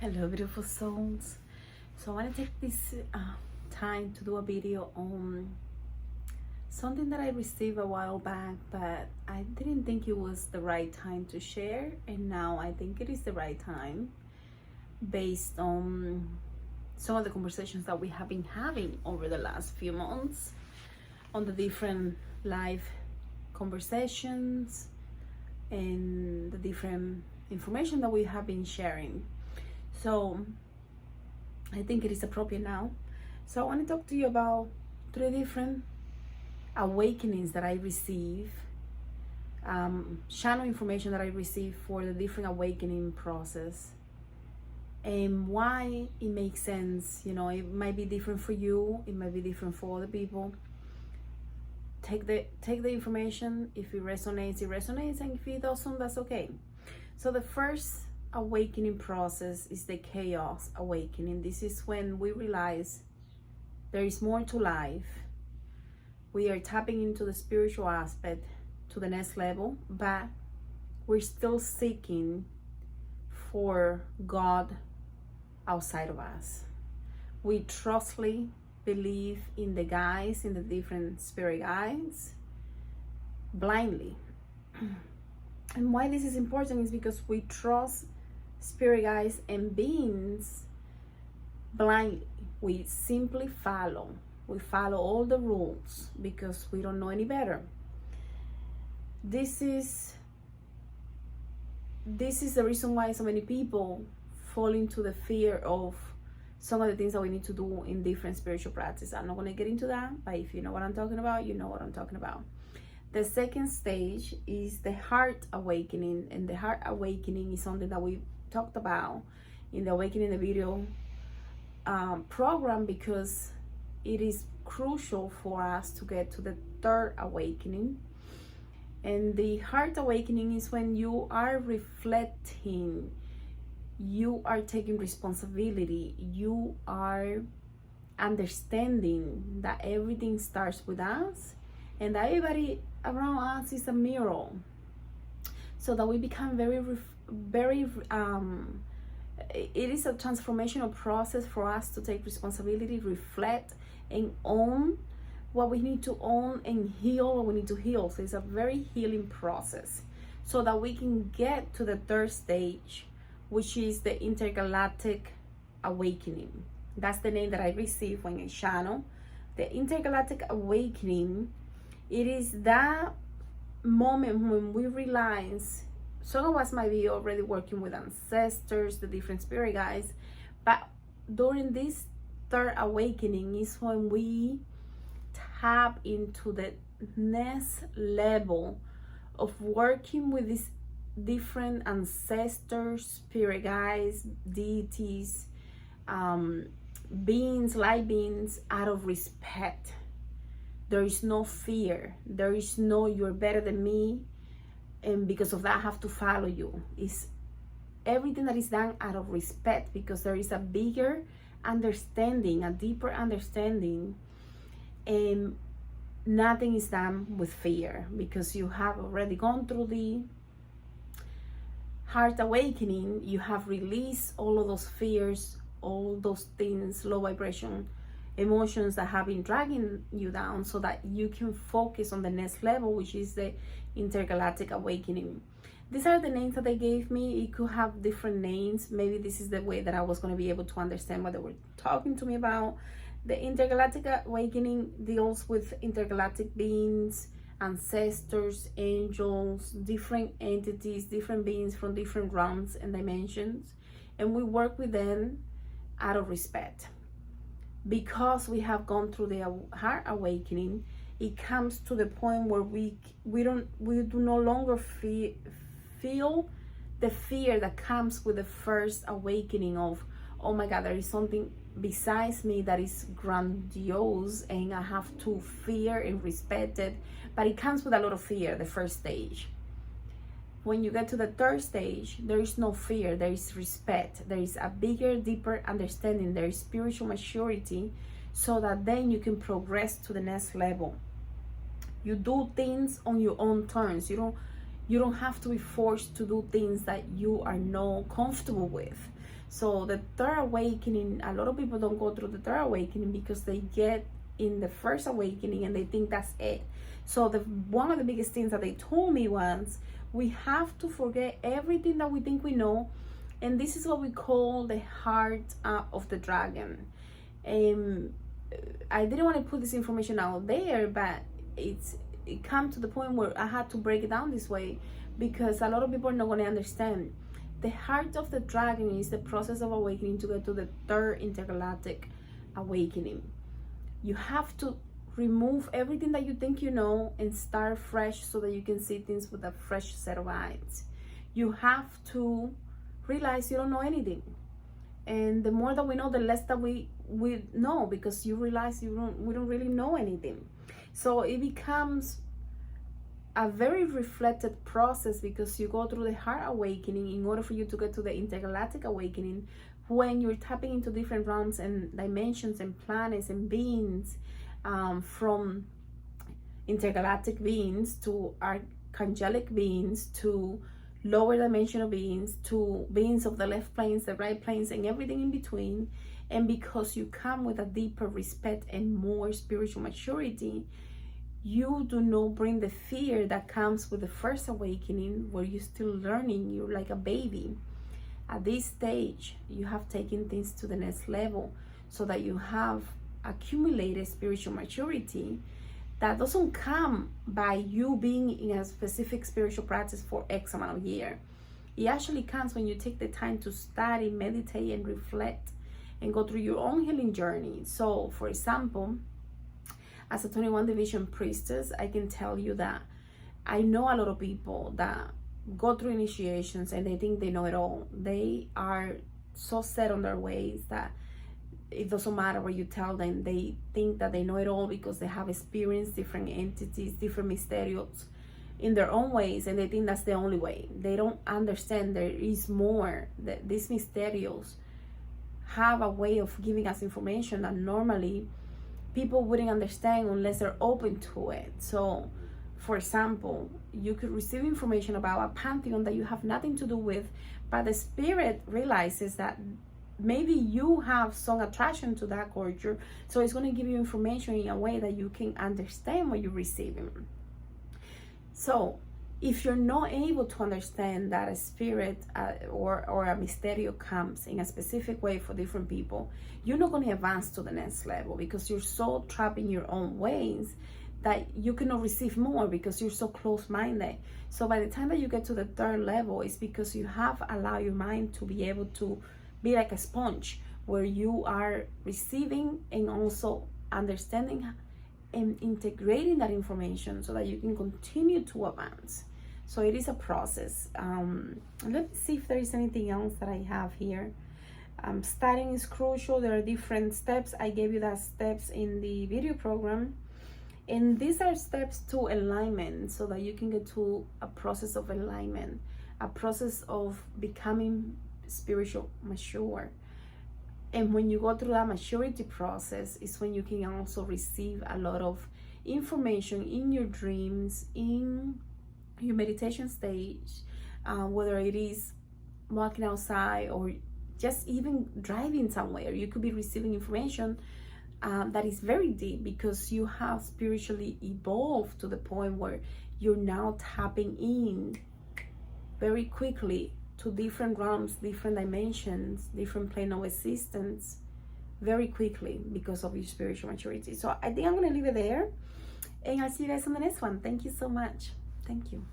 Hello, beautiful souls. So I want to take this time to do a video on something that I received a while back, but I didn't think it was the right time to share, and now I think it is the right time based on some of the conversations that we have been having over the last few months on the different live conversations and the different information that we have been sharing. So I think it is appropriate now. So I want to talk to you about 3 different awakenings that I receive, channel information that I receive for the different awakening process, and why it makes sense. You know, it might be different for you, it might be different for other people. Take the information. If it resonates, it resonates, and if it doesn't, that's okay. So the first awakening process is the chaos awakening. This is when we realize there is more to life. We are tapping into the spiritual aspect to the next level, but we're still seeking for God outside of us. We trustfully believe in the guides, in the different spirit guides, blindly. And why this is important is because we trust spirit guides and beings blindly. We simply follow. We follow all the rules because we don't know any better. This is the reason why so many people fall into the fear of some of the things that we need to do in different spiritual practices. I'm not going to get into that, but if you know what I'm talking about, you know what I'm talking about. The second stage is the heart awakening, and the heart awakening is something that we talked about in the Awakening the Video program, because it is crucial for us to get to the third awakening. And the heart awakening is when you are reflecting, you are taking responsibility, you are understanding that everything starts with us and that everybody around us is a mirror, so that we become it is a transformational process for us to take responsibility, reflect, and own what we need to own, and heal what we need to heal. So it's a very healing process, so that we can get to the third stage, which is the intergalactic awakening. That's the name that I received when I channel. The intergalactic awakening, it is that moment when we realize some of us might be already working with ancestors, the different spirit guides, but during this third awakening is when we tap into the next level of working with these different ancestors, spirit guides, deities, beings, light beings, out of respect. There is no fear. There is no you're better than me, and because of that I have to follow you. It's everything that is done out of respect, because there is a bigger understanding, a deeper understanding, and nothing is done with fear, because you have already gone through the heart awakening. You have released all of those fears, all those things, low vibration emotions that have been dragging you down, so that you can focus on the next level, which is the intergalactic awakening. These are the names that they gave me. It could have different names. Maybe this is the way that I was going to be able to understand what they were talking to me about. The intergalactic awakening deals with intergalactic beings, ancestors, angels, different entities, different beings from different realms and dimensions, and we work with them out of respect. Because we have gone through the heart awakening, it comes to the point where we do no longer feel the fear that comes with the first awakening of, oh my God, there is something besides me that is grandiose and I have to fear and respect it. But it comes with a lot of fear, the first stage. When you get to the third stage, there is no fear, there is respect, there is a bigger, deeper understanding, there is spiritual maturity, so that then you can progress to the next level. You do things on your own terms. You You don't have to be forced to do things that you are not comfortable with. So the third awakening, a lot of people don't go through the third awakening because they get in the first awakening and they think that's it. So one of the biggest things that they told me was, we have to forget everything that we think we know, and this is what we call the heart of the dragon. I didn't want to put this information out there, but it come to the point where I had to break it down this way, because a lot of people are not going to understand. The heart of the dragon is the process of awakening to get to the third intergalactic awakening. You have to remove everything that you think you know and start fresh so that you can see things with a fresh set of eyes. You have to realize you don't know anything. And the more that we know, the less that we know, because you realize we don't really know anything. So it becomes a very reflected process, because you go through the heart awakening in order for you to get to the intergalactic awakening, when you're tapping into different realms and dimensions and planets and beings, from intergalactic beings to archangelic beings to lower dimensional beings to beings of the left planes, the right planes, and everything in between. And because you come with a deeper respect and more spiritual maturity, you do not bring the fear that comes with the first awakening, where you're still learning. You're like a baby. At this stage, you have taken things to the next level, so that you have accumulated spiritual maturity that doesn't come by you being in a specific spiritual practice for X amount of years. It actually comes when you take the time to study, meditate, and reflect, and go through your own healing journey. So, for example, as a 21 division priestess, I can tell you that I know a lot of people that go through initiations and they think they know it all. They are so set on their ways that it doesn't matter what you tell them. They think that they know it all because they have experienced different entities, different mysterios in their own ways, and they think that's the only way. They don't understand there is more, that these mysterios have a way of giving us information that normally people wouldn't understand unless they're open to it. So, for example, you could receive information about a pantheon that you have nothing to do with, but the spirit realizes that maybe you have some attraction to that culture, so it's going to give you information in a way that you can understand what you're receiving. So if you're not able to understand that a spirit or a mysterio comes in a specific way for different people, you're not going to advance to the next level, because you're so trapped in your own ways that you cannot receive more, because you're so close-minded. So by the time that you get to the third level, it's because you have allowed your mind to be able to be like a sponge, where you are receiving and also understanding and integrating that information so that you can continue to advance. So it is a process. Let me see if there is anything else that I have here. Starting is crucial. There are different steps. I gave you that steps in the video program. And these are steps to alignment, so that you can get to a process of alignment, a process of becoming spiritual mature. And when you go through that maturity process is when you can also receive a lot of information in your dreams, in your meditation stage, whether it is walking outside or just even driving somewhere. You could be receiving information that is very deep, because you have spiritually evolved to the point where you're now tapping in very quickly to different realms, different dimensions, different plane of existence very quickly because of your spiritual maturity. So I think I'm going to leave it there, and I'll see you guys on the next one. Thank you so much. Thank you.